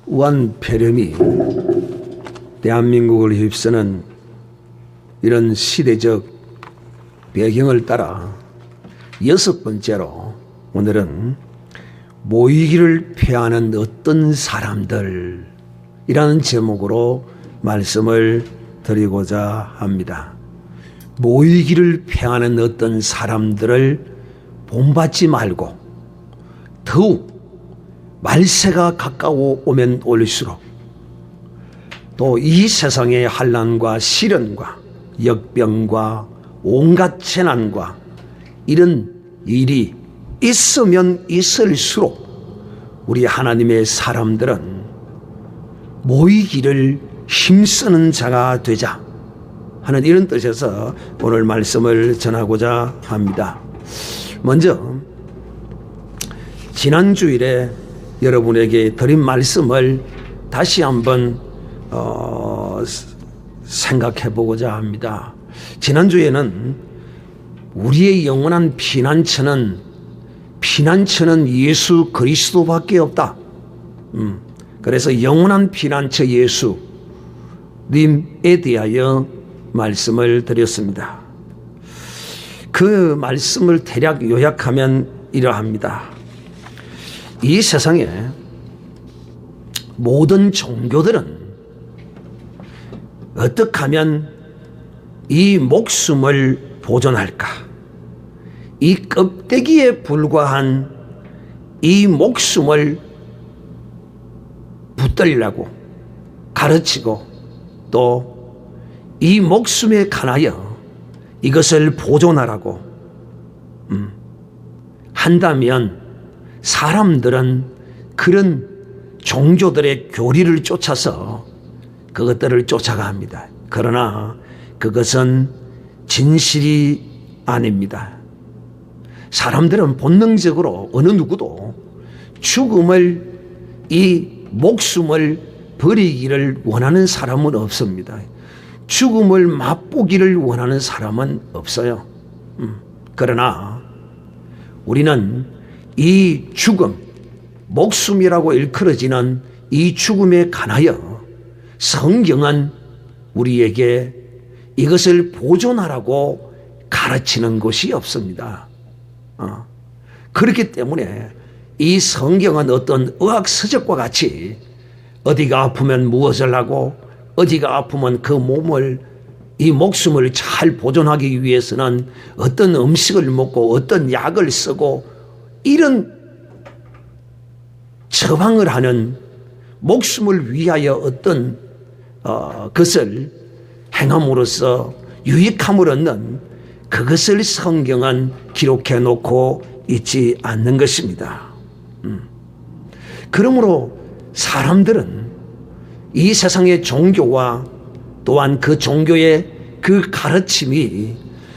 우한폐렴이 대한민국을 휩쓰는 이런 시대적 배경을 따라 6번째로 오늘은 모이기를 패하는 어떤 사람들 이라는 제목으로 말씀을 드리고자 합니다. 모이기를 패하는 어떤 사람들을 본받지 말고 더욱 말세가 가까워 오면 올수록 또 이 세상의 환난과 시련과 역병과 온갖 재난과 이런 일이 있으면 있을수록 우리 하나님의 사람들은 모이기를 힘쓰는 자가 되자 하는 이런 뜻에서 오늘 말씀을 전하고자 합니다. 먼저 지난 주일에 여러분에게 드린 말씀을 다시 한번 생각해 보고자 합니다. 지난주에는 우리의 영원한 피난처는 예수 그리스도밖에 없다. 그래서 영원한 피난처 예수님에 대하여 말씀을 드렸습니다. 그 말씀을 대략 요약하면 이러합니다. 이 세상에 모든 종교들은 어떻게 하면 이 목숨을 보존할까? 이 껍데기에 불과한 이 목숨을 붙들려고 가르치고 또 이 목숨에 관하여 이것을 보존하라고 한다면 사람들은 그런 종교들의 교리를 쫓아서 그것들을 쫓아갑니다. 그러나 그것은 진실이 아닙니다. 사람들은 본능적으로 어느 누구도 죽음을 이 목숨을 버리기를 원하는 사람은 없습니다. 죽음을 맛보기를 원하는 사람은 없어요. 그러나 우리는 이 죽음, 목숨이라고 일컬어지는 이 죽음에 관하여 성경은 우리에게 이것을 보존하라고 가르치는 것이 없습니다. 그렇기 때문에 이 성경은 어떤 의학서적과 같이 어디가 아프면 무엇을 하고 어디가 아프면 그 몸을 이 목숨을 잘 보존하기 위해서는 어떤 음식을 먹고 어떤 약을 쓰고 이런 처방을 하는 목숨을 위하여 어떤 것을 행함으로써 유익함을 얻는 그것을 성경은 기록해 놓고 있지 않는 것입니다. 그러므로 사람들은 이 세상의 종교와 또한 그 종교의 그 가르침이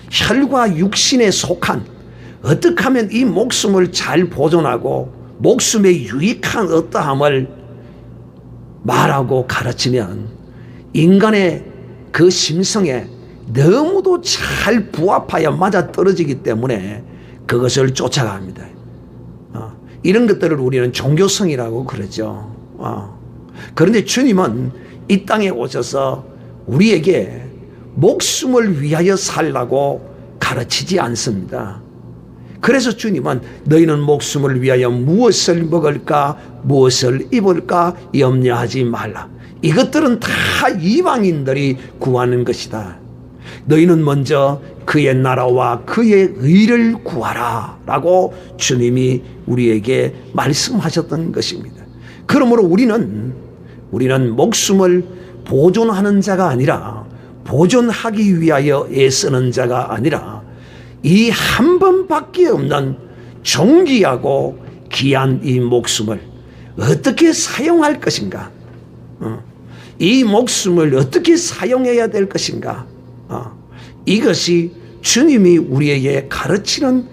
혈과 육신에 속한 어떻게 하면 이 목숨을 잘 보존하고 목숨의 유익한 어떠함을 말하고 가르치면 인간의 그 심성에 너무도 잘 부합하여 맞아떨어지기 때문에 그것을 쫓아갑니다. 이런 것들을 우리는 종교성이라고 그러죠. 그런데 주님은 이 땅에 오셔서 우리에게 목숨을 위하여 살라고 가르치지 않습니다. 그래서 주님은 너희는 목숨을 위하여 무엇을 먹을까 무엇을 입을까 염려하지 말라. 이것들은 다 이방인들이 구하는 것이다. 너희는 먼저 그의 나라와 그의 의를 구하라 라고 주님이 우리에게 말씀하셨던 것입니다. 그러므로 우리는 목숨을 보존하는 자가 아니라 보존하기 위하여 애쓰는 자가 아니라 이 한 번밖에 없는 존귀하고 귀한 이 목숨을 어떻게 사용할 것인가? 이 목숨을 어떻게 사용해야 될 것인가? 이것이 주님이 우리에게 가르치는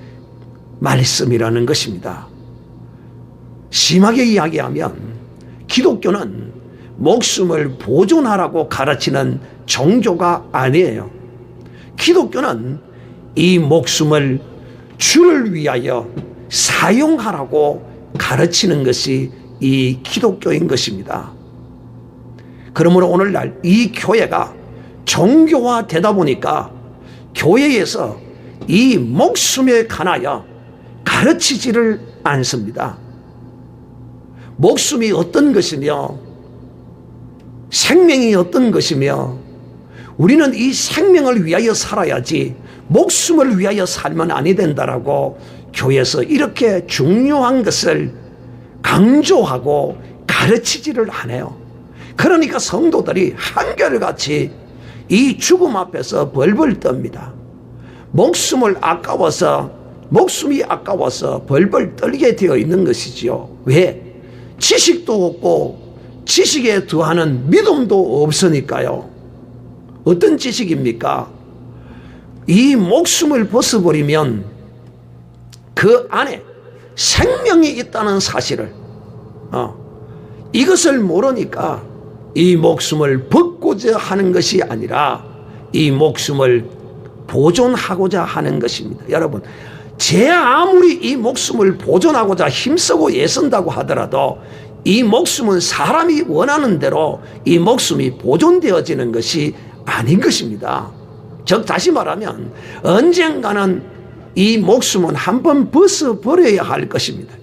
말씀이라는 것입니다. 심하게 이야기하면 기독교는 목숨을 보존하라고 가르치는 종교가 아니에요. 기독교는 이 목숨을 주를 위하여 사용하라고 가르치는 것이 이 기독교인 것입니다. 그러므로 오늘날 이 교회가 종교화되다 보니까 교회에서 이 목숨에 관하여 가르치지를 않습니다. 목숨이 어떤 것이며 생명이 어떤 것이며 우리는 이 생명을 위하여 살아야지 목숨을 위하여 살면 아니 된다라고 교회에서 이렇게 중요한 것을 강조하고 가르치지를 않아요. 그러니까 성도들이 한결같이 이 죽음 앞에서 벌벌 떱니다. 목숨이 아까워서 벌벌 떨게 되어 있는 것이지요. 왜? 지식도 없고 지식에 더하는 믿음도 없으니까요. 어떤 지식입니까? 이 목숨을 벗어버리면 그 안에 생명이 있다는 사실을 이것을 모르니까 이 목숨을 벗고자 하는 것이 아니라 이 목숨을 보존하고자 하는 것입니다. 여러분, 제 아무리 이 목숨을 보존하고자 힘쓰고 애쓴다고 하더라도 이 목숨은 사람이 원하는 대로 이 목숨이 보존되어지는 것이 아닌 것입니다. 즉 다시 말하면 언젠가는 이 목숨은 한번 벗어버려야 할 것입니다.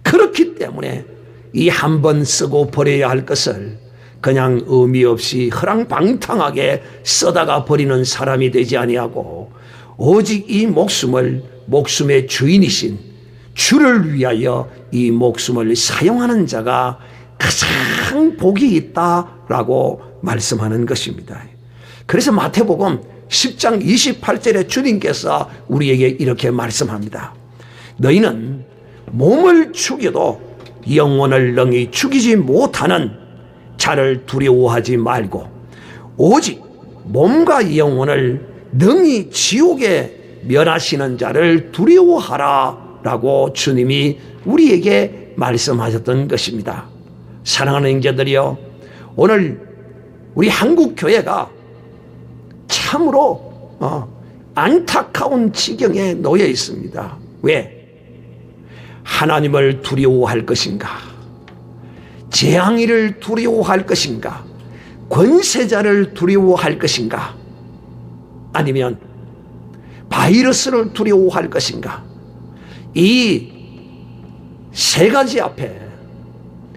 그렇기 때문에 이 한 번 쓰고 버려야 할 것을 그냥 의미 없이 허랑방탕하게 써다가 버리는 사람이 되지 아니하고 오직 이 목숨의 주인이신 주를 위하여 이 목숨을 사용하는 자가 가장 복이 있다라고 말씀하는 것입니다. 그래서 마태복음 10장 28절에 주님께서 우리에게 이렇게 말씀합니다. 너희는 몸을 죽여도 영혼을 능히 죽이지 못하는 자를 두려워하지 말고 오직 몸과 영혼을 능히 지옥에 멸하시는 자를 두려워하라 라고 주님이 우리에게 말씀하셨던 것입니다. 사랑하는 형제들이여, 오늘 우리 한국 교회가 참으로 안타까운 지경에 놓여 있습니다. 왜? 하나님을 두려워할 것인가? 재앙이를 두려워할 것인가? 권세자를 두려워할 것인가? 아니면 바이러스를 두려워할 것인가? 이 세 가지 앞에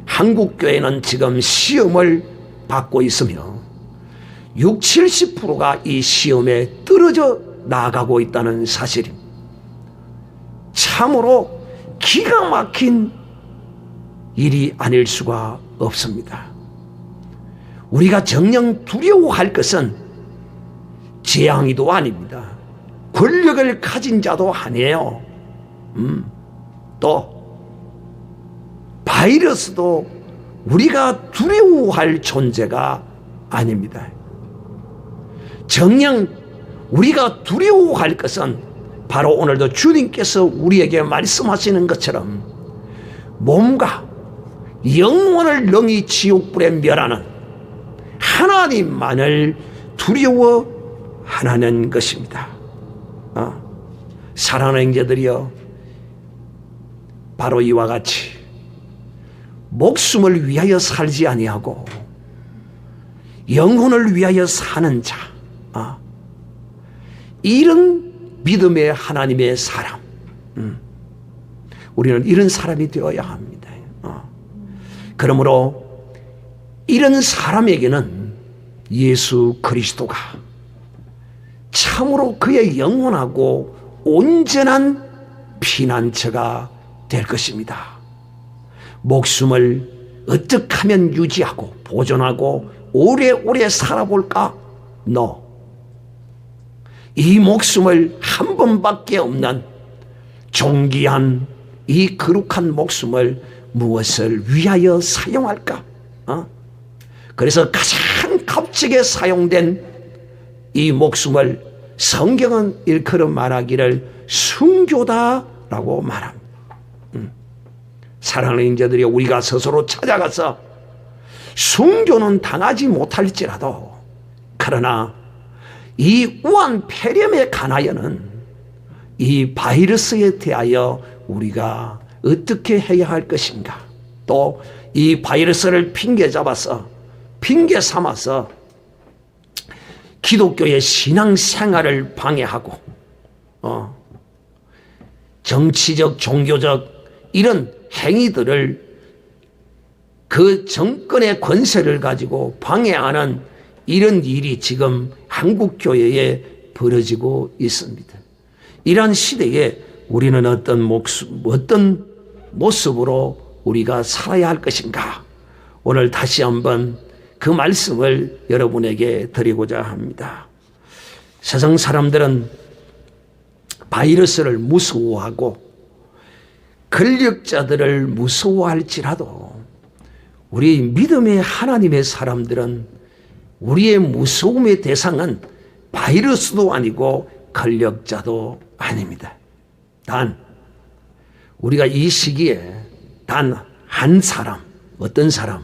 한국 교회는 지금 시험을 받고 있으며 60, 70%가 이 시험에 떨어져 나가고 있다는 사실입니다. 참으로 기가 막힌 일이 아닐 수가 없습니다. 우리가 정녕 두려워할 것은 재앙이도 아닙니다. 권력을 가진 자도 아니에요. 또 바이러스도 우리가 두려워할 존재가 아닙니다. 정녕 우리가 두려워할 것은 바로 오늘도 주님께서 우리에게 말씀하시는 것처럼 몸과 영혼을 능히 지옥불에 멸하는 하나님만을 두려워하는 것입니다. 사랑하는 형제들이여, 바로 이와 같이 목숨을 위하여 살지 아니하고 영혼을 위하여 사는 자, 이런 믿음의 하나님의 사람, 우리는 이런 사람이 되어야 합니다. 그러므로 이런 사람에게는 예수 그리스도가 참으로 그의 영원하고 온전한 피난처가 될 것입니다. 목숨을 어떻게 하면 유지하고 보존하고 오래오래 살아볼까? 이 목숨을 한 번밖에 없는 존귀한 이 거룩한 목숨을 무엇을 위하여 사용할까? 그래서 가장 값지게 사용된 이 목숨을 성경은 일컬어 말하기를 순교다라고 말합니다. 사랑하는 형제들이 우리가 스스로 찾아가서 순교는 당하지 못할지라도, 그러나 이 우한 폐렴에 관하여는 이 바이러스에 대하여 우리가 어떻게 해야 할 것인가, 또 이 바이러스를 핑계 잡아서, 핑계 삼아서 기독교의 신앙생활을 방해하고 정치적, 종교적 이런 행위들을 그 정권의 권세를 가지고 방해하는 이런 일이 지금 한국 교회에 벌어지고 있습니다. 이러한 시대에 우리는 어떤 모습으로 우리가 살아야 할 것인가, 오늘 다시 한번 그 말씀을 여러분에게 드리고자 합니다. 세상 사람들은 바이러스를 무서워하고 권력자들을 무서워할지라도 우리 믿음의 하나님의 사람들은 우리의 무서움의 대상은 바이러스도 아니고 권력자도 아닙니다. 단 우리가 이 시기에 단 한 사람, 어떤 사람,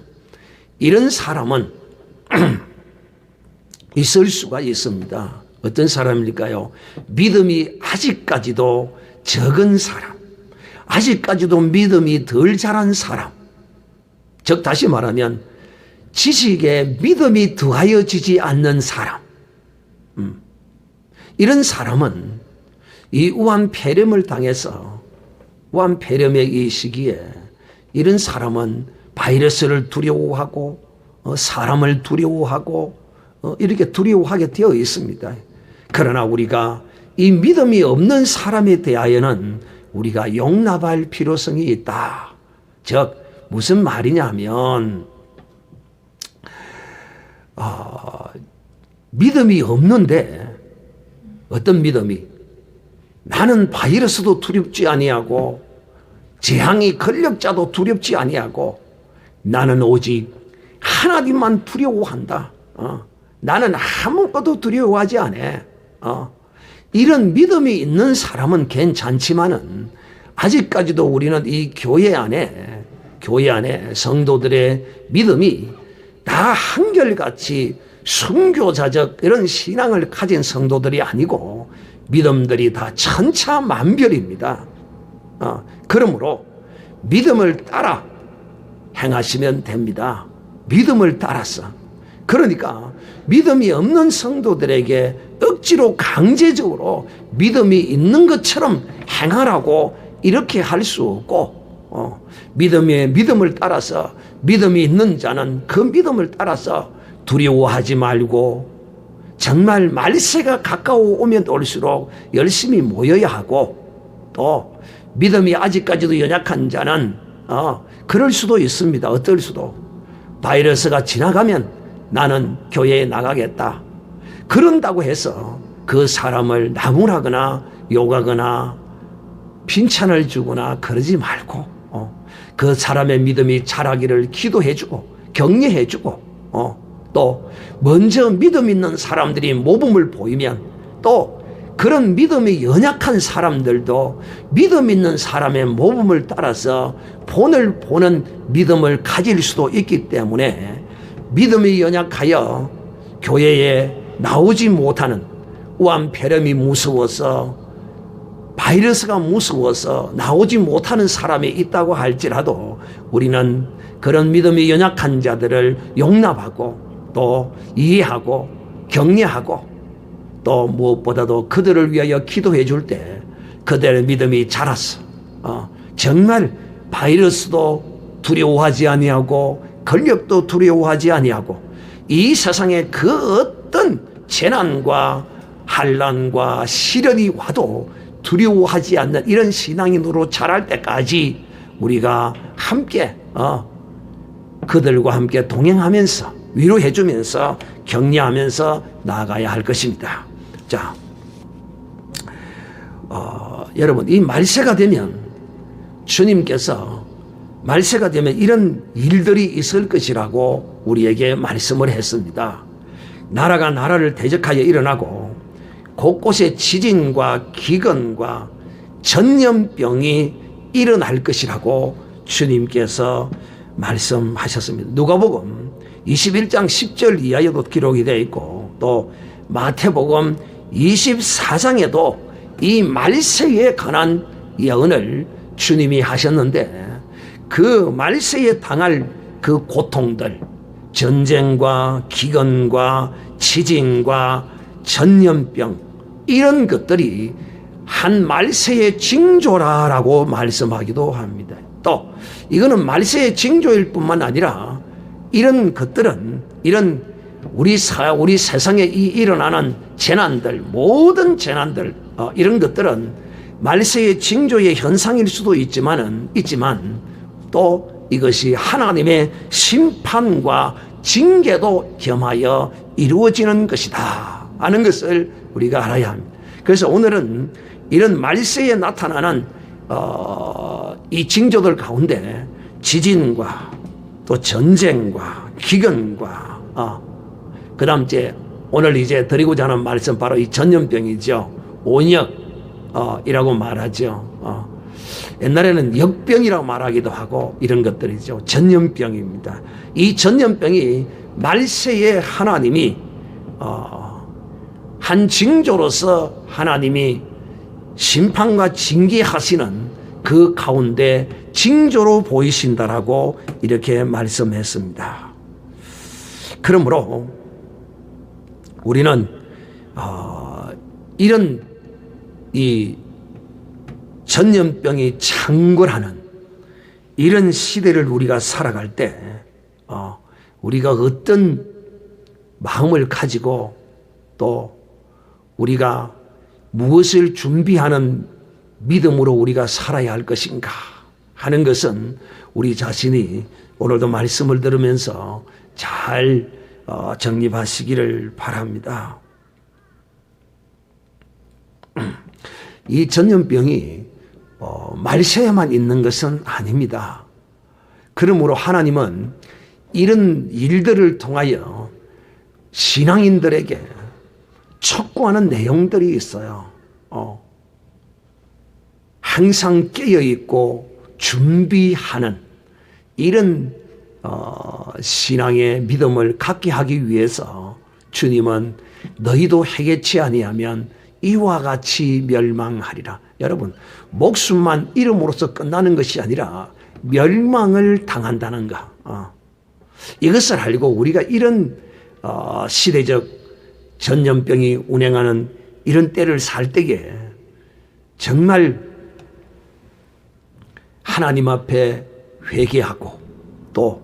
이런 사람은 있을 수가 있습니다. 어떤 사람일까요? 믿음이 아직까지도 적은 사람, 아직까지도 믿음이 덜 자란 사람, 즉 다시 말하면 지식에 믿음이 더하여지지 않는 사람, 이런 사람은 이 우한폐렴을 당해서, 우한폐렴의 이 시기에 이런 사람은 바이러스를 두려워하고 사람을 두려워하고 이렇게 두려워하게 되어 있습니다. 그러나 우리가 이 믿음이 없는 사람에 대하여는 우리가 용납할 필요성이 있다. 즉 무슨 말이냐면 믿음이 없는데, 어떤 믿음이, 나는 바이러스도 두렵지 아니하고 재앙이 권력자도 두렵지 아니하고 나는 오직 하나님만 두려워한다. 나는 아무것도 두려워하지 않아. 이런 믿음이 있는 사람은 괜찮지만은 아직까지도 우리는 이 교회 안에 성도들의 믿음이 다 한결같이 순교자적 이런 신앙을 가진 성도들이 아니고 믿음들이 다 천차만별입니다. 그러므로 믿음을 따라 행하시면 됩니다. 믿음을 따라서. 그러니까 믿음이 없는 성도들에게 억지로 강제적으로 믿음이 있는 것처럼 행하라고 이렇게 할 수 없고, 믿음을 따라서, 믿음이 있는 자는 그 믿음을 따라서 두려워하지 말고 정말 말세가 가까워 오면 올수록 열심히 모여야 하고, 또 믿음이 아직까지도 연약한 자는 그럴 수도 있습니다. 어떨 수도. 바이러스가 지나가면 나는 교회에 나가겠다. 그런다고 해서 그 사람을 나무라거나 욕하거나 빈찬을 주거나 그러지 말고 그 사람의 믿음이 자라기를 기도해주고 격려해주고, 또 먼저 믿음 있는 사람들이 모범을 보이면 또 그런 믿음이 연약한 사람들도 믿음 있는 사람의 모범을 따라서 본을 보는 믿음을 가질 수도 있기 때문에, 믿음이 연약하여 교회에 나오지 못하는, 우한폐렴이 무서워서, 바이러스가 무서워서 나오지 못하는 사람이 있다고 할지라도 우리는 그런 믿음이 연약한 자들을 용납하고 또 이해하고 격려하고, 또 무엇보다도 그들을 위하여 기도해 줄 때 그들의 믿음이 자라서 정말 바이러스도 두려워하지 아니하고 권력도 두려워하지 아니하고 이 세상에 그 어떤 재난과 환난과 시련이 와도 두려워하지 않는 이런 신앙인으로 자랄 때까지 우리가 함께 그들과 함께 동행하면서 위로해 주면서 격려하면서 나아가야 할 것입니다. 자, 여러분, 이 말세가 되면 주님께서 말세가 되면 이런 일들이 있을 것이라고 우리에게 말씀을 했습니다. 나라가 나라를 대적하여 일어나고 곳곳에 지진과 기근과 전염병이 일어날 것이라고 주님께서 말씀하셨습니다. 누가복음 21장 10절 이하에도 기록이 되어 있고 또 마태복음 24장에도 이 말세에 관한 예언을 주님이 하셨는데 그 말세에 당할 그 고통들, 전쟁과 기근과 지진과 전염병 이런 것들이 한 말세의 징조라라고 말씀하기도 합니다. 또 이거는 말세의 징조일 뿐만 아니라 이런 것들은 이런 우리 세상에 일어나는 재난들, 모든 재난들 이런 것들은 말세의 징조의 현상일 수도 있지만 또 이것이 하나님의 심판과 징계도 겸하여 이루어지는 것이다 하는 것을 우리가 알아야 합니다. 그래서 오늘은 이런 말세에 나타나는 이 징조들 가운데 지진과 또 전쟁과 기근과 그 다음 오늘 이제 드리고자 하는 말씀 바로 이 전염병이죠. 온역이라고 말하죠. 옛날에는 역병이라고 말하기도 하고 이런 것들이죠. 전염병입니다. 이 전염병이 말세에 하나님이 한 징조로서 하나님이 심판과 징계하시는 그 가운데 징조로 보이신다라고 이렇게 말씀했습니다. 그러므로 우리는 이런 이 전염병이 창궐하는 이런 시대를 우리가 살아갈 때 우리가 어떤 마음을 가지고 또 우리가 무엇을 준비하는 믿음으로 우리가 살아야 할 것인가 하는 것은 우리 자신이 오늘도 말씀을 들으면서 잘 정립하시기를 바랍니다. 이 전염병이 말세에만 있는 것은 아닙니다. 그러므로 하나님은 이런 일들을 통하여 신앙인들에게 촉구하는 내용들이 있어요. 항상 깨어있고 준비하는 이런 신앙의 믿음을 갖게 하기 위해서 주님은 너희도 회개치 아니하면 이와 같이 멸망하리라. 여러분, 목숨만 잃음으로써 끝나는 것이 아니라 멸망을 당한다는 것. 이것을 알고 우리가 이런 시대적 전염병이 운행하는 이런 때를 살 때에 정말 하나님 앞에 회개하고 또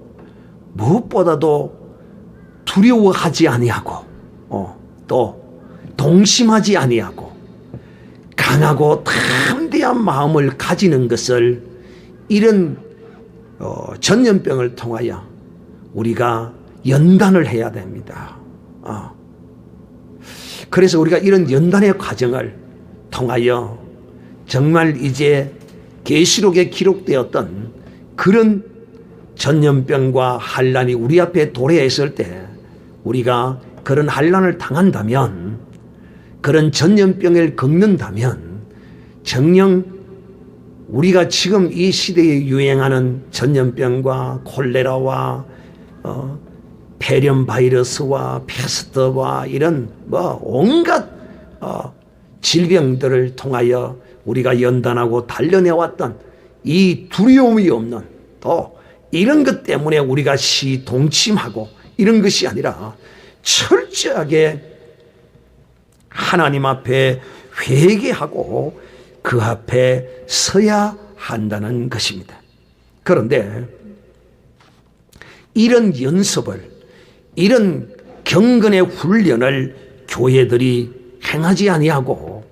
무엇보다도 두려워하지 아니하고 또 동심하지 아니하고 강하고 담대한 마음을 가지는 것을 이런 전염병을 통하여 우리가 연단을 해야 됩니다. 그래서 우리가 이런 연단의 과정을 통하여 정말 이제 계시록에 기록되었던 그런 전염병과 환란이 우리 앞에 도래했을 때 우리가 그런 환란을 당한다면, 그런 전염병을 겪는다면 정녕 우리가 지금 이 시대에 유행하는 전염병과 콜레라와 폐렴 바이러스와 패스트와 이런 온갖 질병들을 통하여 우리가 연단하고 단련해왔던 이 두려움이 없는, 또 이런 것 때문에 우리가 시동침하고 이런 것이 아니라 철저하게 하나님 앞에 회개하고 그 앞에 서야 한다는 것입니다. 그런데 이런 연습을, 이런 경건의 훈련을 교회들이 행하지 아니하고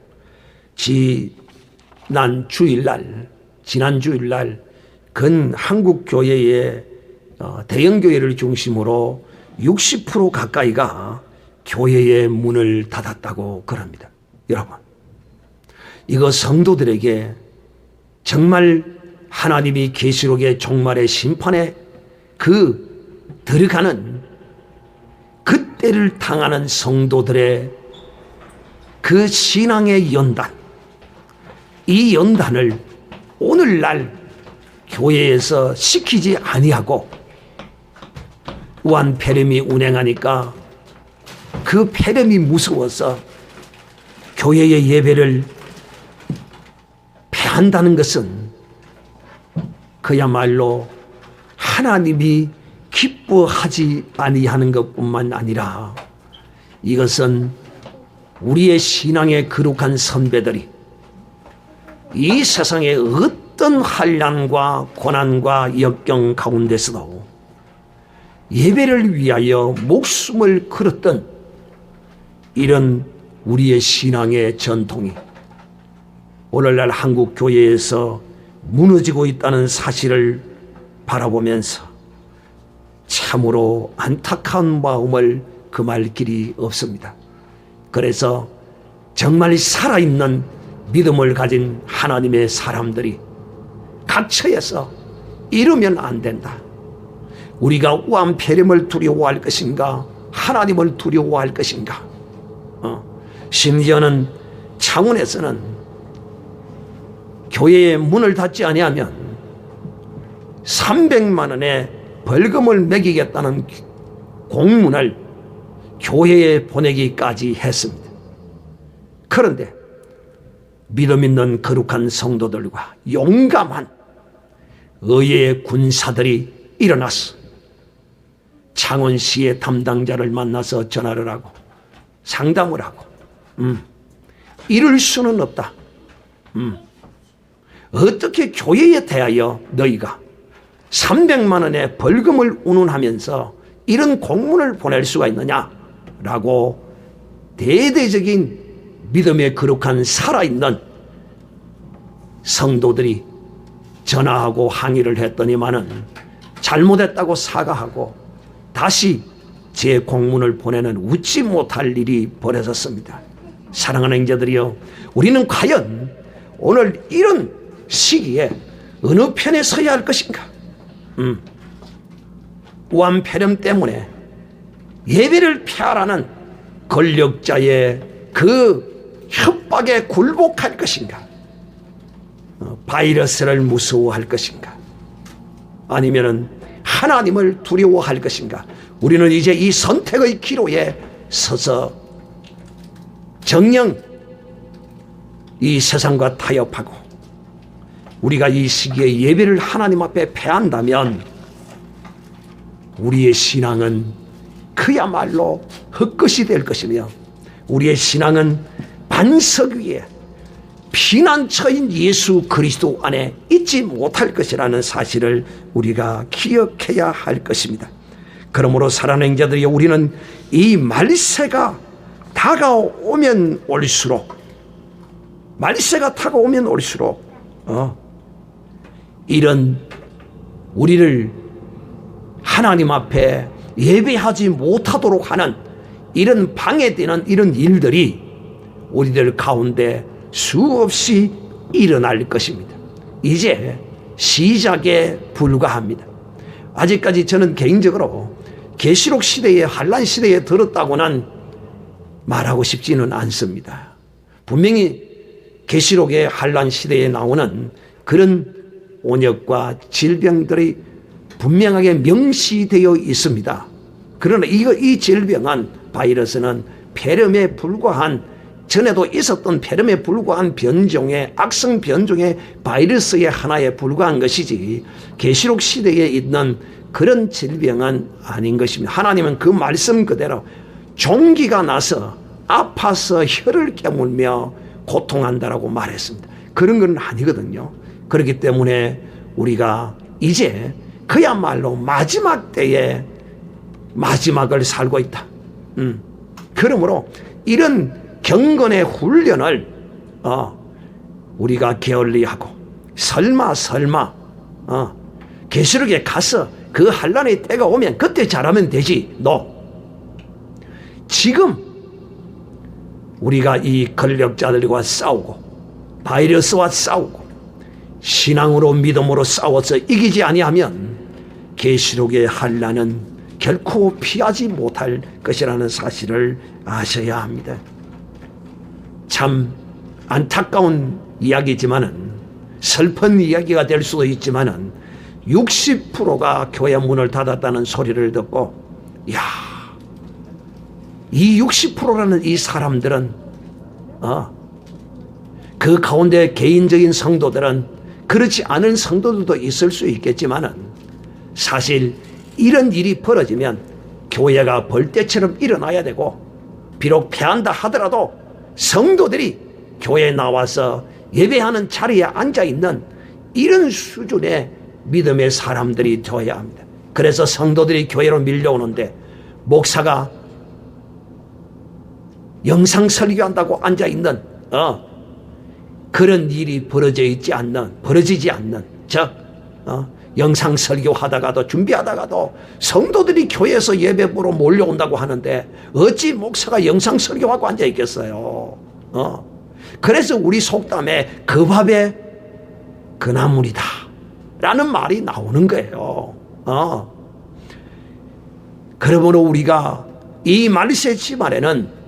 지난 주일날 근 한국 교회의 대형 교회를 중심으로 60% 가까이가 교회의 문을 닫았다고 그럽니다. 여러분, 이거 성도들에게 정말 하나님이 계시록의 종말의 심판에 들어가는 그때를 당하는 성도들의 그 신앙의 연단, 이 연단을 오늘날 교회에서 시키지 아니하고 우한 폐렴이 운행하니까 그 폐렴이 무서워서 교회의 예배를 한다는 것은 그야말로 하나님이 기뻐하지 아니하는 것뿐만 아니라 이것은 우리의 신앙의 거룩한 선배들이 이 세상의 어떤 환난과 고난과 역경 가운데서도 예배를 위하여 목숨을 걸었던 이런 우리의 신앙의 전통이 오늘날 한국 교회에서 무너지고 있다는 사실을 바라보면서 참으로 안타까운 마음을 금할 길이 없습니다. 그래서 정말 살아있는 믿음을 가진 하나님의 사람들이 갇혀서 이러면 안 된다. 우리가 완폐렴을 두려워할 것인가, 하나님을 두려워할 것인가. 심지어는 창원에서는 교회의 문을 닫지 아니하면 300만 원의 벌금을 매기겠다는 공문을 교회에 보내기까지 했습니다. 그런데 믿음 있는 거룩한 성도들과 용감한 의회의 군사들이 일어났어. 창원시의 담당자를 만나서 전화를 하고 상담을 하고 이럴 수는 없다. 어떻게 교회에 대하여 너희가 300만 원의 벌금을 운운하면서 이런 공문을 보낼 수가 있느냐라고 대대적인 믿음의 거룩한 살아있는 성도들이 전화하고 항의를 했더니만은 잘못했다고 사과하고 다시 제 공문을 보내는 웃지 못할 일이 벌어졌습니다. 사랑하는 형제들이여, 우리는 과연 오늘 이런 시기에 어느 편에 서야 할 것인가? 완폐렴 때문에 예배를 폐하라는 권력자의 그 협박에 굴복할 것인가? 바이러스를 무서워할 것인가? 아니면은 하나님을 두려워할 것인가? 우리는 이제 이 선택의 기로에 서서 정녕 이 세상과 타협하고 우리가 이 시기에 예배를 하나님 앞에 폐한다면 우리의 신앙은 그야말로 헛것이 될 것이며 우리의 신앙은 반석 위에 피난처인 예수 그리스도 안에 있지 못할 것이라는 사실을 우리가 기억해야 할 것입니다. 그러므로 사랑하는 형제들이, 우리는 이 말세가 다가오면 올수록 이런 우리를 하나님 앞에 예배하지 못하도록 하는 이런 방해되는 이런 일들이 우리들 가운데 수없이 일어날 것입니다. 이제 시작에 불과합니다. 아직까지 저는 개인적으로 계시록 시대에 환란 시대에 들었다고는 말하고 싶지는 않습니다. 분명히 계시록의 환란 시대에 나오는 그런 온역과 질병들이 분명하게 명시되어 있습니다. 그러나 이 질병은, 바이러스는 폐렴에 불과한, 전에도 있었던 폐렴에 불과한 변종의 악성 변종의 바이러스의 하나에 불과한 것이지 계시록 시대에 있는 그런 질병은 아닌 것입니다. 하나님은 그 말씀 그대로 종기가 나서 아파서 혀를 깨물며 고통한다라고 말했습니다. 그런 건 아니거든요. 그렇기 때문에 우리가 이제 그야말로 마지막 때에 마지막을 살고 있다. 그러므로 이런 경건의 훈련을 우리가 게을리하고 설마 계시록에 가서 그 환란의 때가 오면 그때 잘하면 되지. 지금 우리가 이 권력자들과 싸우고 바이러스와 싸우고 신앙으로 믿음으로 싸워서 이기지 아니하면 계시록의 환란은 결코 피하지 못할 것이라는 사실을 아셔야 합니다. 참 안타까운 이야기지만은, 슬픈 이야기가 될 수도 있지만은 60%가 교회 문을 닫았다는 소리를 듣고, 이 60%라는 이 사람들은 그 가운데 개인적인 성도들은 그렇지 않은 성도들도 있을 수 있겠지만은 사실 이런 일이 벌어지면 교회가 벌떼처럼 일어나야 되고 비록 패한다 하더라도 성도들이 교회에 나와서 예배하는 자리에 앉아있는 이런 수준의 믿음의 사람들이 되어야 합니다. 그래서 성도들이 교회로 밀려오는데 목사가 영상 설교한다고 앉아있는 그런 일이 벌어지지 않는 영상 설교하다가도 준비하다가도 성도들이 교회에서 예배 보러 몰려온다고 하는데 어찌 목사가 영상 설교하고 앉아있겠어요. 그래서 우리 속담에 그 밥에 그 나물이다 라는 말이 나오는 거예요. 그러므로 우리가 이 말세 집안에는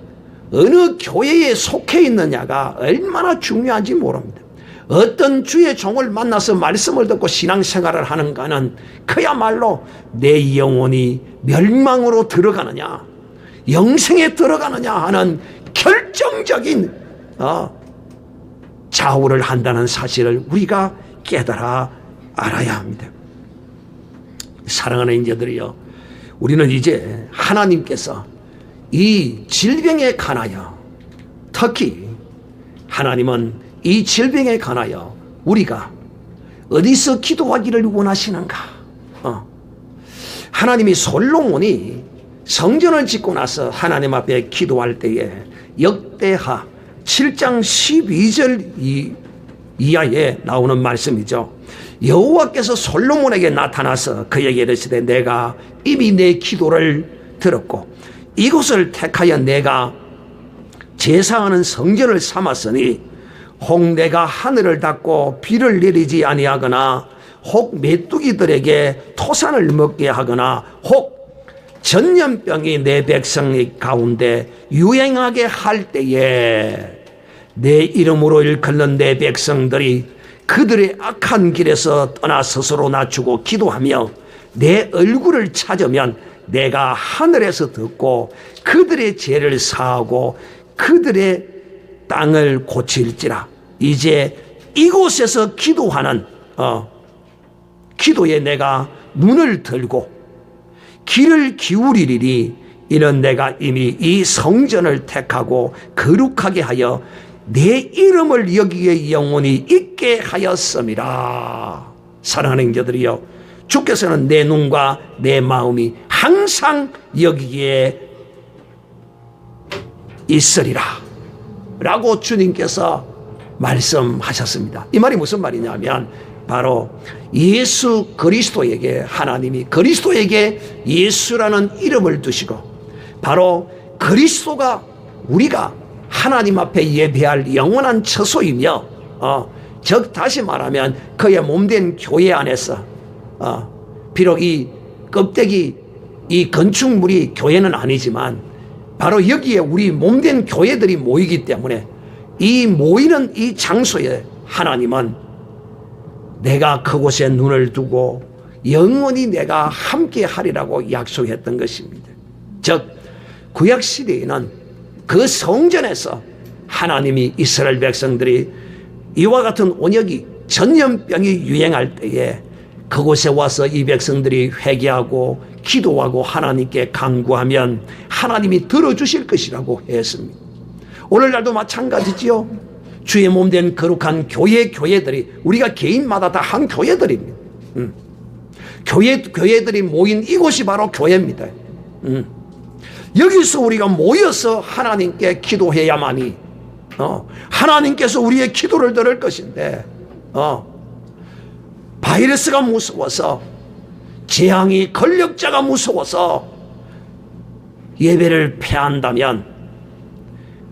어느 교회에 속해 있느냐가 얼마나 중요한지 모릅니다. 어떤 주의 종을 만나서 말씀을 듣고 신앙생활을 하는가는 그야말로 내 영혼이 멸망으로 들어가느냐 영생에 들어가느냐 하는 결정적인 좌우를 한다는 사실을 우리가 깨달아 알아야 합니다. 사랑하는 인자들이여, 우리는 이제 하나님께서 이 질병에 관하여, 특히 하나님은 이 질병에 관하여 우리가 어디서 기도하기를 원하시는가? 하나님이 솔로몬이 성전을 짓고 나서 하나님 앞에 기도할 때에 역대하 7장 12절 이하에 나오는 말씀이죠. 여호와께서 솔로몬에게 나타나서 그에게 이르시되 내가 이미 내 기도를 들었고 이곳을 택하여 내가 제사하는 성전을 삼았으니 혹 내가 하늘을 닫고 비를 내리지 아니하거나 혹 메뚜기들에게 토산을 먹게 하거나 혹 전염병이 내 백성 가운데 유행하게 할 때에 내 이름으로 일컫는 내 백성들이 그들의 악한 길에서 떠나 스스로 낮추고 기도하며 내 얼굴을 찾으면 내가 하늘에서 듣고 그들의 죄를 사하고 그들의 땅을 고칠지라. 이제 이곳에서 기도하는 기도에 내가 눈을 들고 귀를 기울이리니 이는 내가 이미 이 성전을 택하고 거룩하게 하여 내 이름을 여기에 영원히 있게 하였음이라. 사랑하는 형제들이여, 주께서는 내 눈과 내 마음이 항상 여기에 있으리라 라고 주님께서 말씀하셨습니다. 이 말이 무슨 말이냐면 바로 예수 그리스도에게, 하나님이 그리스도에게 예수라는 이름을 두시고 바로 그리스도가 우리가 하나님 앞에 예배할 영원한 처소이며 즉 다시 말하면 그의 몸된 교회 안에서 비록 이 껍데기 이 건축물이 교회는 아니지만 바로 여기에 우리 몸된 교회들이 모이기 때문에 이 모이는 이 장소에 하나님은 내가 그곳에 눈을 두고 영원히 내가 함께 하리라고 약속했던 것입니다. 즉 구약시대에는 그 성전에서 하나님이 이스라엘 백성들이 이와 같은 온역이 전염병이 유행할 때에 그곳에 와서 이 백성들이 회개하고 기도하고 하나님께 간구하면 하나님이 들어주실 것이라고 했습니다. 오늘날도 마찬가지지요. 주의 몸된 거룩한 교회들이 우리가 개인마다 다 한 교회들입니다. 교회들이 모인 이곳이 바로 교회입니다. 여기서 우리가 모여서 하나님께 기도해야만이 하나님께서 우리의 기도를 들을 것인데 바이러스가 무서워서 재앙이 권력자가 무서워서 예배를 패한다면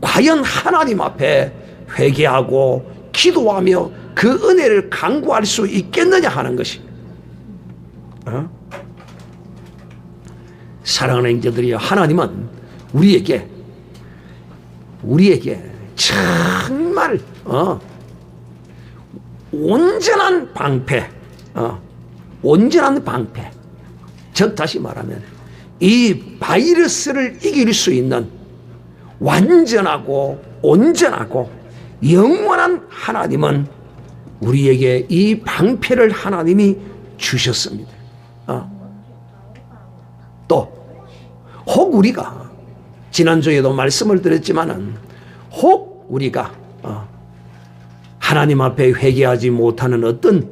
과연 하나님 앞에 회개하고 기도하며 그 은혜를 간구할 수 있겠느냐 하는 것입니다. 사랑하는 형제들이여, 하나님은 우리에게 정말 온전한 방패, 즉 다시 말하면 이 바이러스를 이길 수 있는 완전하고 온전하고 영원한 하나님은 우리에게 이 방패를 하나님이 주셨습니다. 또 혹 우리가 지난주에도 말씀을 드렸지만은 혹 우리가 하나님 앞에 회개하지 못하는 어떤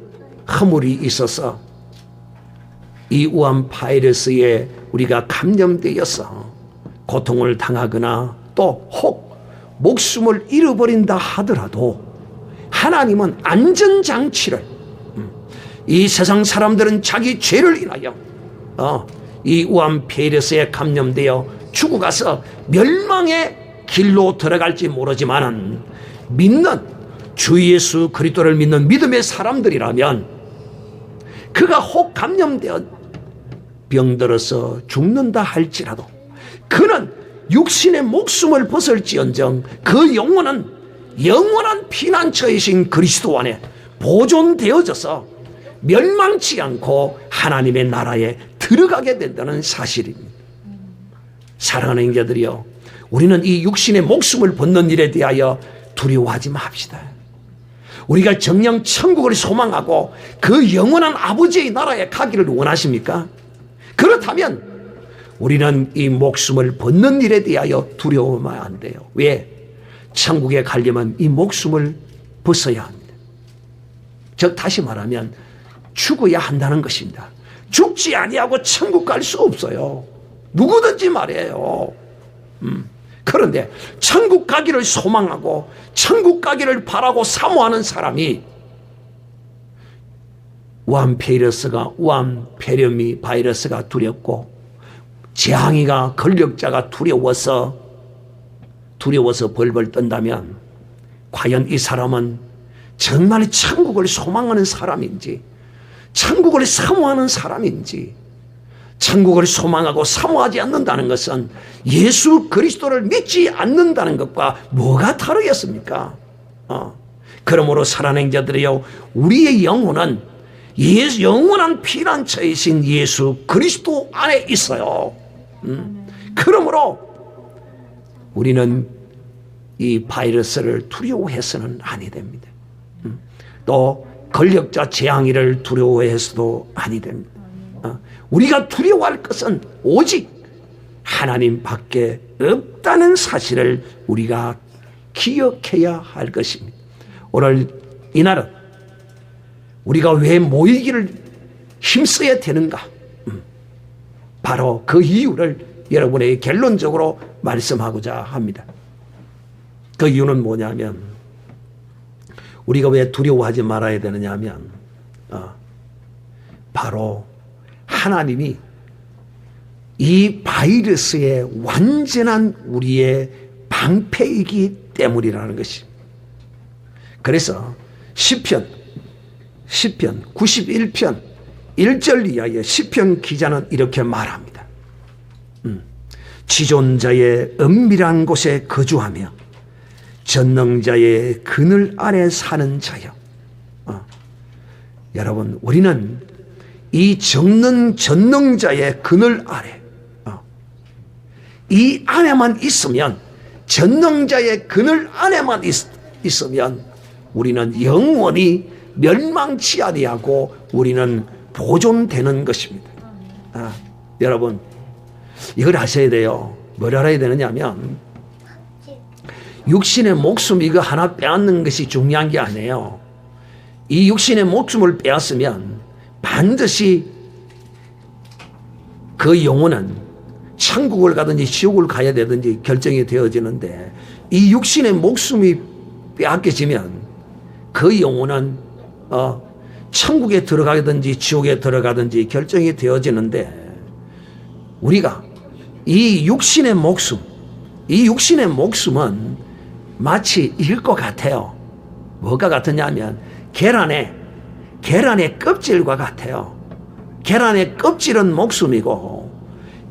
허물이 있어서 이 우한 바이러스에 우리가 감염되어서 고통을 당하거나 또 혹 목숨을 잃어버린다 하더라도 하나님은 안전장치를, 이 세상 사람들은 자기 죄를 인하여 이 우한 바이러스에 감염되어 죽어가서 멸망의 길로 들어갈지 모르지만은 믿는 주 예수 그리스도를 믿는 믿음의 사람들이라면 그가 혹 감염되어 병들어서 죽는다 할지라도 그는 육신의 목숨을 벗을지언정 그 영혼은 영원한 피난처이신 그리스도 안에 보존되어져서 멸망치 않고 하나님의 나라에 들어가게 된다는 사실입니다. 사랑하는 형제들이여, 우리는 이 육신의 목숨을 벗는 일에 대하여 두려워하지 맙시다. 우리가 정녕 천국을 소망하고 그 영원한 아버지의 나라에 가기를 원하십니까? 그렇다면 우리는 이 목숨을 벗는 일에 대하여 두려워하면 안 돼요. 왜? 천국에 가려면 이 목숨을 벗어야 합니다. 즉 다시 말하면 죽어야 한다는 것입니다. 죽지 아니하고 천국 갈 수 없어요. 누구든지 말이에요. 그런데 천국 가기를 소망하고 천국 가기를 바라고 사모하는 사람이 우한 폐렴이 바이러스가 두렵고 재앙이가 권력자가 두려워서 벌벌 떤다면 과연 이 사람은 정말 천국을 소망하는 사람인지, 천국을 사모하는 사람인지. 천국을 소망하고 사모하지 않는다는 것은 예수 그리스도를 믿지 않는다는 것과 뭐가 다르겠습니까? 그러므로 사랑하는 자들이여, 우리의 영혼은 영원한 피난처이신 예수 그리스도 안에 있어요. 그러므로 우리는 이 바이러스를 두려워해서는 아니 됩니다. 또 권력자 재앙이를 두려워해서도 아니 됩니다. 우리가 두려워할 것은 오직 하나님 밖에 없다는 사실을 우리가 기억해야 할 것입니다. 오늘 이날은 우리가 왜 모이기를 힘써야 되는가? 바로 그 이유를 여러분에게 결론적으로 말씀하고자 합니다. 그 이유는 뭐냐면, 우리가 왜 두려워하지 말아야 되느냐 하면 바로 하나님이 이 바이러스의 완전한 우리의 방패이기 때문이라는 것입니다. 그래서 시편 91편 1절 이하의 시편 기자는 이렇게 말합니다. 지존자의 은밀한 곳에 거주하며 전능자의 그늘 아래 사는 자여. 여러분, 우리는 이 전능자의 그늘 아래, 이 안에만 있으면, 전능자의 그늘 안에만 있으면 우리는 영원히 멸망치 아니하고 우리는 보존되는 것입니다. 여러분, 이걸 아셔야 돼요. 뭘 알아야 되느냐 하면, 육신의 목숨 이거 하나 빼앗는 것이 중요한 게 아니에요. 이 육신의 목숨을 빼앗으면 반드시 그 영혼은 천국을 가든지 지옥을 가야 되든지 결정이 되어지는데, 이 육신의 목숨이 빼앗겨지면 그 영혼은 천국에 들어가든지 지옥에 들어가든지 결정이 되어지는데, 우리가 이 육신의 목숨은 마치 이럴 것 같아요. 뭐가 같으냐면 계란의 껍질과 같아요. 계란의 껍질은 목숨이고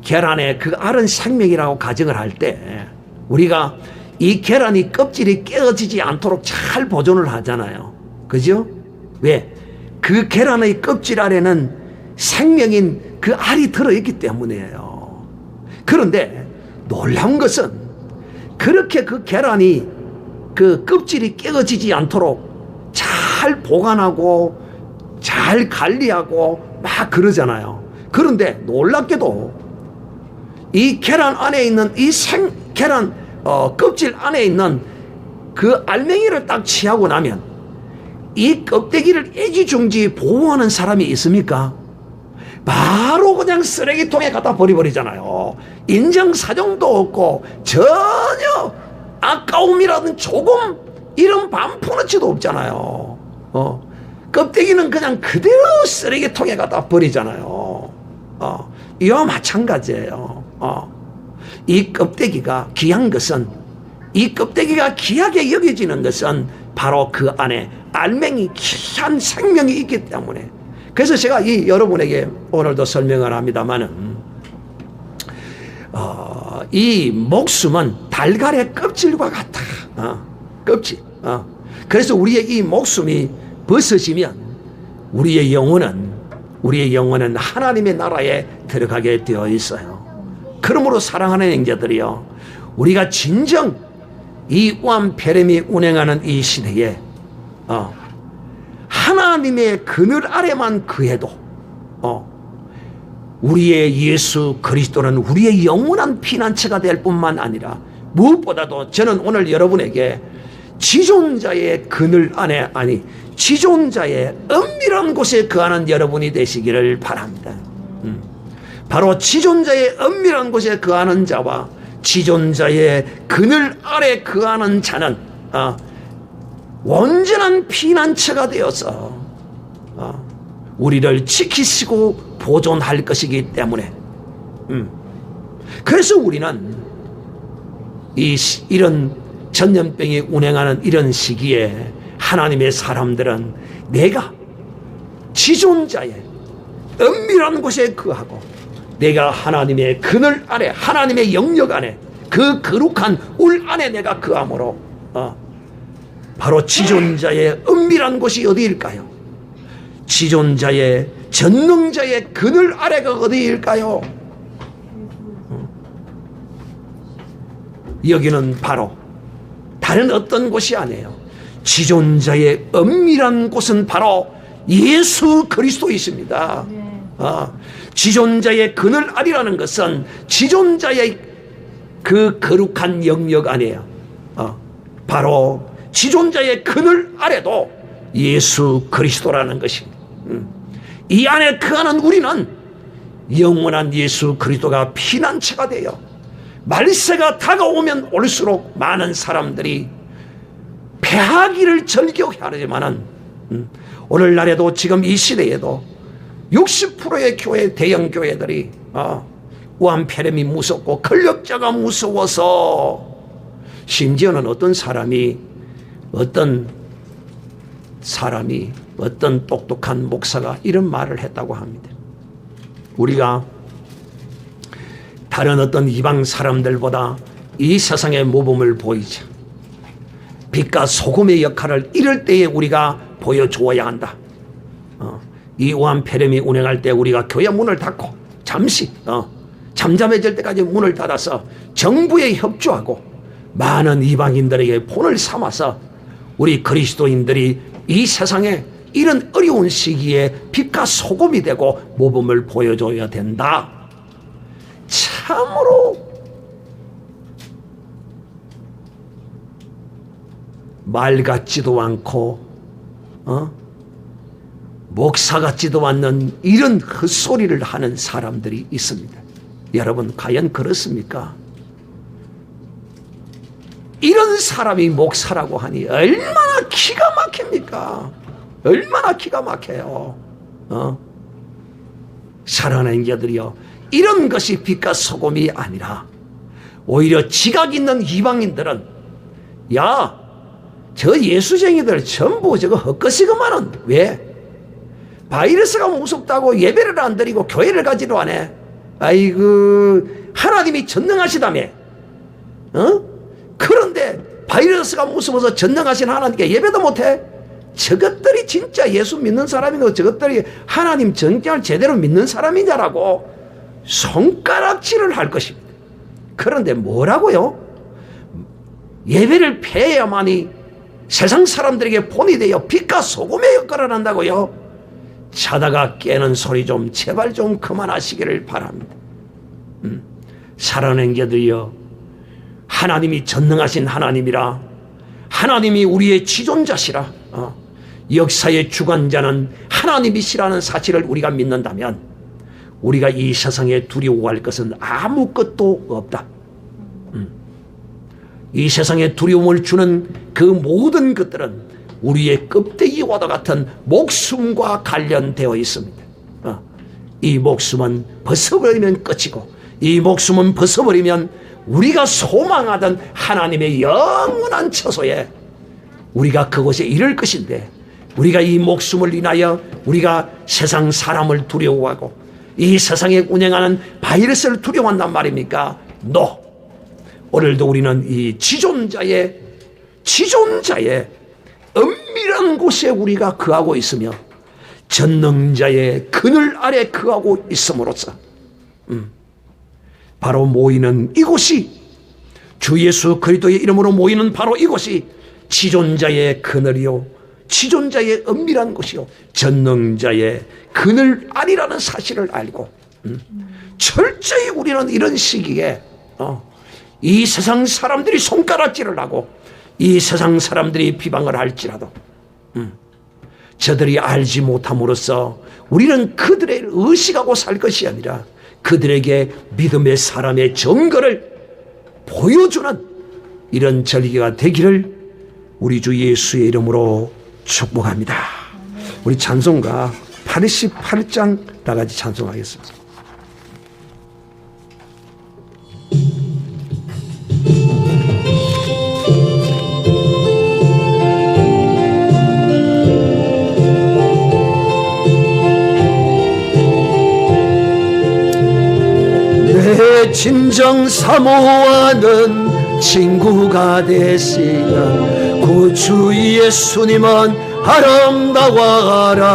계란의 그 알은 생명이라고 가정을 할 때, 우리가 이 계란이 껍질이 깨어지지 않도록 잘 보존을 하잖아요. 그죠? 왜? 그 계란의 껍질 아래는 생명인 그 알이 들어있기 때문이에요. 그런데 놀라운 것은 그렇게 그 계란이 그 껍질이 깨어지지 않도록 잘 보관하고 잘 관리하고 막 그러잖아요. 그런데 놀랍게도 이 계란 안에 있는 이 계란 껍질 안에 있는 그 알맹이를 딱 취하고 나면 이 껍데기를 애지중지 보호하는 사람이 있습니까? 바로 그냥 쓰레기통에 갖다 버려버리잖아요. 인정사정도 없고 전혀 아까움이라든 조금 이런 반푼어치도 없잖아요. 껍데기는 그냥 그대로 쓰레기통에 갖다 버리잖아요. 이와 마찬가지예요. 이 껍데기가 귀한 것은, 이 껍데기가 귀하게 여겨지는 것은 바로 그 안에 알맹이 귀한 생명이 있기 때문에. 그래서 제가 이 여러분에게 오늘도 설명을 합니다만은 이 목숨은 달걀의 껍질과 같다. 껍질. 그래서 우리의 이 목숨이 벗어지면 우리의 영혼은 하나님의 나라에 들어가게 되어 있어요. 그러므로 사랑하는 형제들이요, 우리가 진정 이 우암페렘이 운행하는 이 시대에 하나님의 그늘 아래만 거해도 우리의 예수 그리스도는 우리의 영원한 피난처가 될 뿐만 아니라 무엇보다도 저는 오늘 여러분에게 지존자의 그늘 안에, 아니 지존자의 은밀한 곳에 거하는 여러분이 되시기를 바랍니다. 바로 지존자의 은밀한 곳에 거하는 자와 지존자의 그늘 아래 거하는 자는 온전한 피난처가 되어서 우리를 지키시고 보존할 것이기 때문에 그래서 우리는 이런 전염병이 운행하는 이런 시기에 하나님의 사람들은 내가 지존자의 은밀한 곳에 거하고 내가 하나님의 그늘 아래, 하나님의 영역 안에, 그 거룩한 울 안에 내가 거함으로 바로 지존자의 은밀한 곳이 어디일까요? 지존자의 전능자의 그늘 아래가 어디일까요? 여기는 바로 다른 어떤 곳이 아니에요. 지존자의 은밀한 곳은 바로 예수 그리스도이십니다. 지존자의 그늘 아래라는 것은 지존자의 그 거룩한 영역 아니에요. 바로 지존자의 그늘 아래도 예수 그리스도라는 것입니다. 이 안에 거하는 우리는 영원한 예수 그리스도가 피난처가 되어 말세가 다가오면 올수록 많은 사람들이 패하기를 절경하지만은 오늘날에도 지금 이 시대에도 60%의 교회, 대형 교회들이 우암페렘이 무섭고 권력자가 무서워서 심지어는 어떤 똑똑한 목사가 이런 말을 했다고 합니다. 우리가 다른 어떤 이방 사람들보다 이 세상의 모범을 보이자. 빛과 소금의 역할을 이럴 때에 우리가 보여주어야 한다. 이 우암페렘이 운행할 때 우리가 교회 문을 닫고 잠시 잠잠해질 때까지 문을 닫아서 정부에 협조하고 많은 이방인들에게 본을 삼아서 우리 그리스도인들이 이 세상에 이런 어려운 시기에 빛과 소금이 되고 모범을 보여줘야 된다. 참으로 말 같지도 않고 목사 같지도 않는 이런 헛소리를 하는 사람들이 있습니다. 여러분 과연 그렇습니까? 이런 사람이 목사라고 하니 얼마나 기가 막힙니까? 얼마나 기가 막혀요. 사랑하는 자들이여, 이런 것이 빛과 소금이 아니라 오히려 지각 있는 이방인들은 야, 저 예수쟁이들 전부 저거 헛것이구만은 왜? 바이러스가 무섭다고 예배를 안 드리고 교회를 가지도 않아. 아이고, 하나님이 전능하시다며. 그런데 바이러스가 무서워서 전능하신 하나님께 예배도 못해? 저것들이 진짜 예수 믿는 사람이고 저것들이 하나님 정말 제대로 믿는 사람이냐라고 손가락질을 할 것입니다. 그런데 뭐라고요? 예배를 패해야만이 세상 사람들에게 본이 되어 빛과 소금의 역할을 한다고요? 자다가 깨는 소리 좀 제발 좀 그만하시기를 바랍니다. 사랑하는 자들이여, 하나님이 전능하신 하나님이라, 하나님이 우리의 지존자시라, 역사의 주관자는 하나님이시라는 사실을 우리가 믿는다면 우리가 이 세상에 두려워할 것은 아무것도 없다. 이 세상에 두려움을 주는 그 모든 것들은 우리의 껍데기와도 같은 목숨과 관련되어 있습니다. 이 목숨은 벗어버리면 끝이고, 이 목숨은 벗어버리면 우리가 소망하던 하나님의 영원한 처소에 우리가 그곳에 이를 것인데, 우리가 이 목숨을 인하여 우리가 세상 사람을 두려워하고 이 세상에 운행하는 바이러스를 두려워한단 말입니까? No. 오늘도 우리는 이 지존자의 은밀한 곳에 우리가 거하고 있으며 전능자의 그늘 아래 거하고 있음으로써 바로 모이는 이곳이, 주 예수 그리스도의 이름으로 모이는 바로 이곳이 지존자의 그늘이요, 지존자의 은밀한 곳이요, 전능자의 그늘 아니라는 사실을 알고 철저히 우리는 이런 시기에 이 세상 사람들이 손가락질을 하고 이 세상 사람들이 비방을 할지라도 저들이 알지 못함으로써 우리는 그들을 의식하고 살 것이 아니라 그들에게 믿음의 사람의 증거를 보여주는 이런 절기가 되기를 우리 주 예수의 이름으로 축복합니다. 우리 찬송가 88장 다 같이 찬송하겠습니다. 내 진정 사모하는 친구가 되시는 구주 예수님은 아름다워라.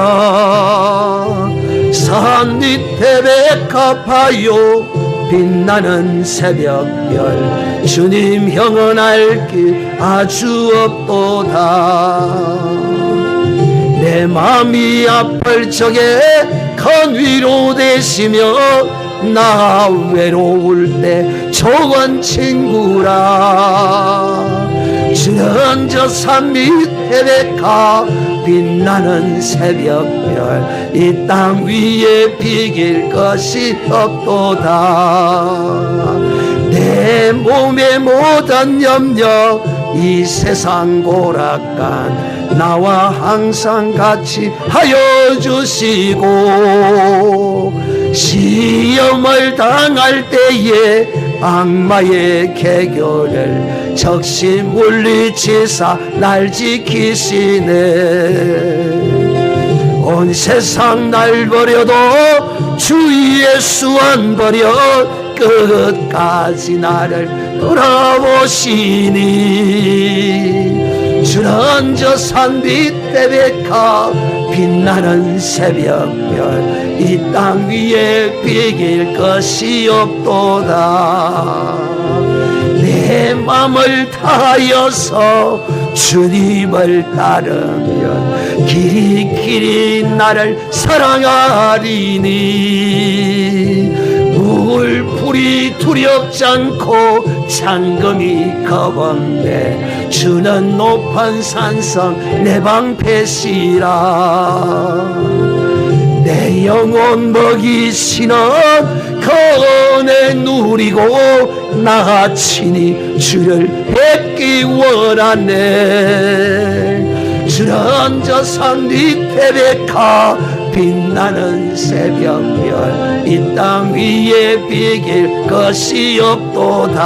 산 밑에 백합하여 빛나는 새벽별, 주님 형은 알 길 아주 없도다. 내 마음이 아플 적에 큰 위로 되시며 나 외로울 때 좋은 친구라. 주는 저 산 밑에 백합 빛나는 새벽별, 이 땅 위에 비길 것이 없도다. 내 몸의 모든 염려 이 세상 고락간 나와 항상 같이 하여 주시고, 시험을 당할 때에 악마의 계교를 적시 물리치사 날 지키시네. 온 세상 날 버려도 주 예수 안 버려 끝까지 나를 돌아보시니. 주는 저 산 밑에 백합 빛나는 새벽별, 이 땅 위에 비길 것이 없도다. 내 맘을 다하여서 주님을 따르면 길이 나를 사랑하리니. 물불이 두렵지 않고 잠금이 겁없네. 주는 높은 산성 내 방패시라. 내 영혼 먹이시는 그 은혜 누리고 나 친히 주를 뵙기 원하네. 주는 저 산 밑에 백합 빛나는 새벽별, 이 땅 위에 비길 것이 없도다.